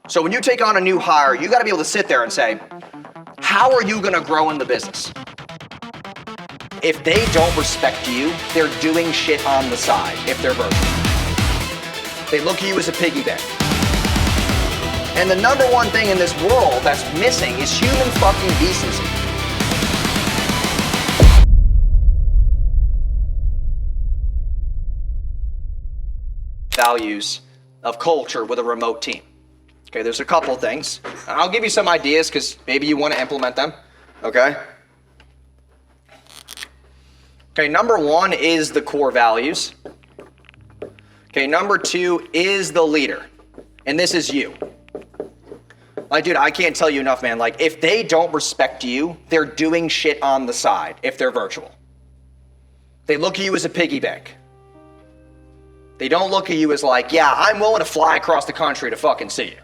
So when you take on a new hire, you got to be able to sit there and say, how are you going to grow in the business? If they don't respect you, they're doing shit on the side if they're virtual. They look at you as a piggy bank. And the number one thing in this world that's missing is human fucking decency. Values of culture with a remote team. Okay, there's a couple things. I'll give you some ideas because maybe you want to implement them. Okay? Okay, number one is the core values. Okay, number two is the leader. And this is you. Like, dude, I can't tell you enough, man. Like, if they don't respect you, they're doing shit on the side if they're virtual. They look at you as a piggy bank. They don't look at you as like, yeah, I'm willing to fly across the country to fucking see you.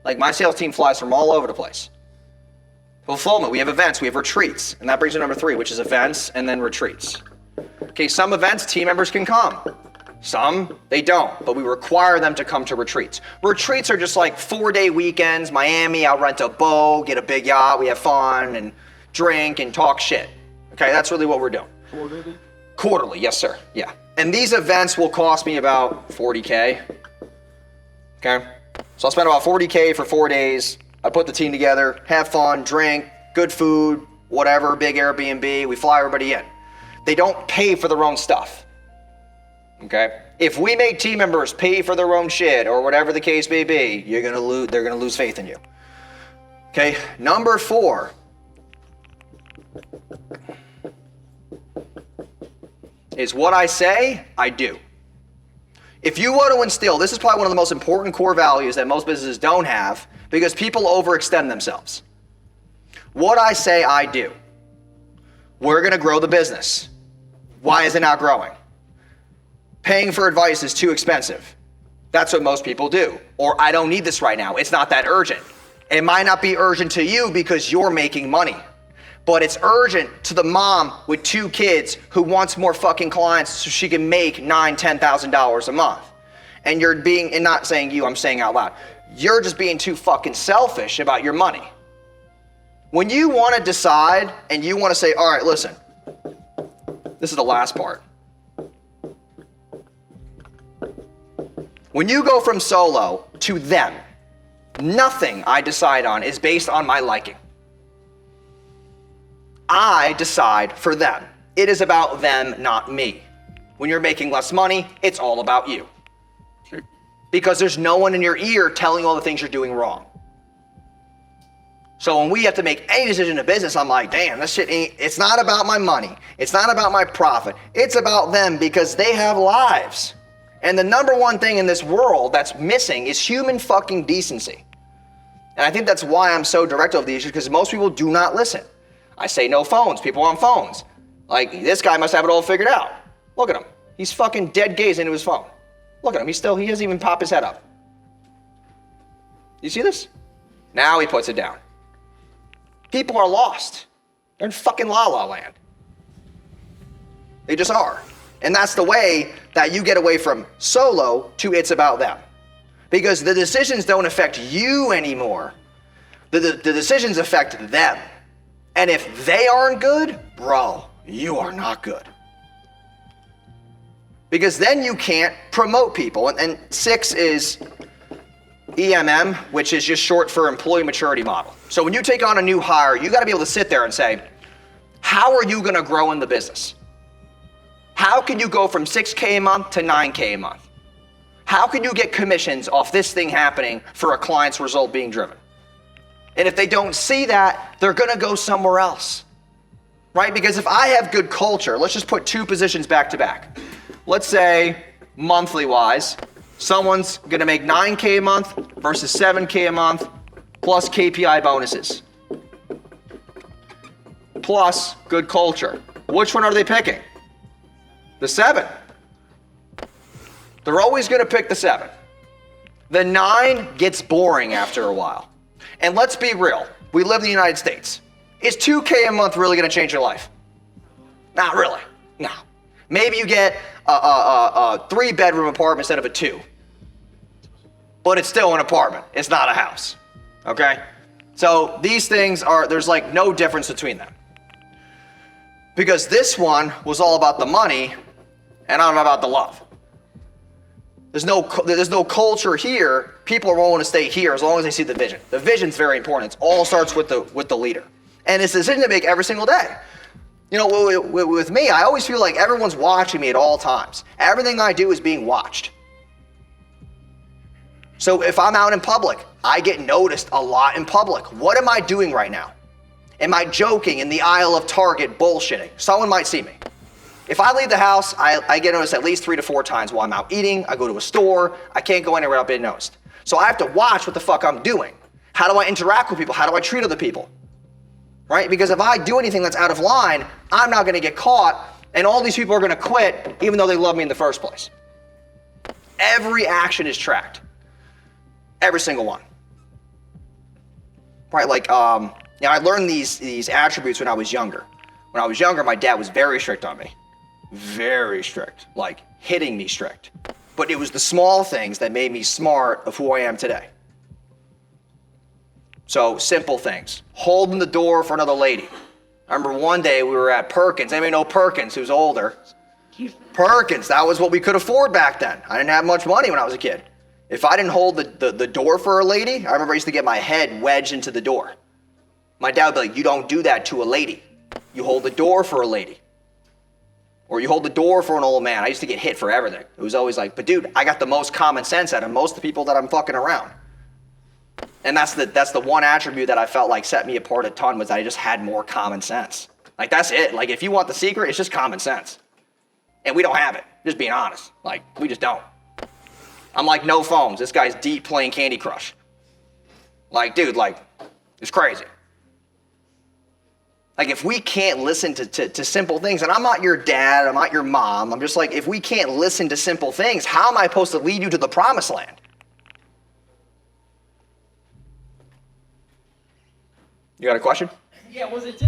Like, my sales team flies from all over the place. Fulfillment, we have events, we have retreats. And that brings to number three, which is events and then retreats. Okay, some events, team members can come. Some, they don't, but we require them to come to retreats. Retreats are just like 4-day weekends, Miami, I'll rent a boat, get a big yacht, we have fun and drink and talk shit. Okay, that's really what we're doing. Quarterly? Quarterly, yes sir, yeah. And these events will cost me about $40K. Okay, so I'll spend about $40K for 4 days. I put the team together, have fun, drink, good food, whatever, big Airbnb, we fly everybody in. They don't pay for their own stuff, okay? If we make team members pay for their own shit or whatever the case may be, they're gonna lose faith in you. Okay, number four. Is what I say, I do. If you want to instill, this is probably one of the most important core values that most businesses don't have because people overextend themselves. What I say, I do. We're going to grow the business. Why is it not growing? Paying for advice is too expensive. That's what most people do. Or I don't need this right now. It's not that urgent. It might not be urgent to you because you're making money. But it's urgent to the mom with 2 kids who wants more fucking clients so she can make $9,000, $10,000 a month. And you're being, and not saying you, I'm saying out loud, you're just being too fucking selfish about your money. When you want to decide and you want to say, all right, listen, this is the last part. When you go from solo to them, nothing I decide on is based on my liking. I decide for them. It is about them, not me. When you're making less money, it's all about you. Because there's no one in your ear telling you all the things you're doing wrong. So when we have to make any decision in business, I'm like, damn, this shit ain't, it's not about my money. It's not about my profit. It's about them because they have lives. And the number one thing in this world that's missing is human fucking decency. And I think that's why I'm so direct over the issue because most people do not listen. I say no phones, people on phones. Like, this guy must have it all figured out. Look at him. He's fucking dead gaze into his phone. Look at him, he doesn't even pop his head up. You see this? Now he puts it down. People are lost. They're in fucking la la land. They just are. And that's the way that you get away from solo to it's about them. Because the decisions don't affect you anymore. The decisions affect them. And if they aren't good, bro, you are not good. Because then you can't promote people. And 6 is EMM, which is just short for employee maturity model. So when you take on a new hire, you got to be able to sit there and say, how are you going to grow in the business? How can you go from 6K a month to 9K a month? How can you get commissions off this thing happening for a client's result being driven? And if they don't see that, they're going to go somewhere else, right? Because if I have good culture, let's just put 2 positions back to back. Let's say monthly wise, someone's going to make 9K a month versus 7K a month plus KPI bonuses plus good culture. Which one are they picking? The 7. They're always going to pick the 7. The 9 gets boring after a while. And let's be real, we live in the United States. Is 2K a month really gonna change your life? Not really, no. Maybe you get a 3-bedroom apartment instead of a 2. but it's still an apartment. It's not a house. Okay? So these things there's like no difference between them. Because this one was all about the money and not about the love. There's no culture here. People are willing to stay here as long as they see the vision. The vision's very important. It all starts with the leader. And it's a decision to make every single day. You know, with me, I always feel like everyone's watching me at all times. Everything I do is being watched. So if I'm out in public, I get noticed a lot in public. What am I doing right now? Am I joking in the aisle of Target bullshitting? Someone might see me. If I leave the house, I get noticed at least 3 to 4 times while I'm out eating. I go to a store. I can't go anywhere without being noticed. So I have to watch what the fuck I'm doing. How do I interact with people? How do I treat other people? Right? Because if I do anything that's out of line, I'm not going to get caught, and all these people are going to quit even though they love me in the first place. Every action is tracked. Every single one. Right? Like, I learned these attributes when I was younger. When I was younger, my dad was very strict on me. Very strict. Like, hitting me strict. But it was the small things that made me smart of who I am today. So, simple things. Holding the door for another lady. I remember one day we were at Perkins. Anybody know Perkins, who's older? Perkins, that was what we could afford back then. I didn't have much money when I was a kid. If I didn't hold the door for a lady, I remember I used to get my head wedged into the door. My dad would be like, you don't do that to a lady. You hold the door for a lady. Or you hold the door for an old man. I used to get hit for everything. It was always like, but dude, I got the most common sense out of most of the people that I'm fucking around. And that's the one attribute that I felt like set me apart a ton, was that I just had more common sense. Like, that's it. Like, if you want the secret, it's just common sense. And we don't have it. Just being honest. Like, we just don't. I'm like, no phones. This guy's deep playing Candy Crush. Like, dude, like, it's crazy. Like, if we can't listen to simple things, and I'm not your dad, I'm not your mom, I'm just like, if we can't listen to simple things, how am I supposed to lead you to the promised land? You got a question? Yeah, was it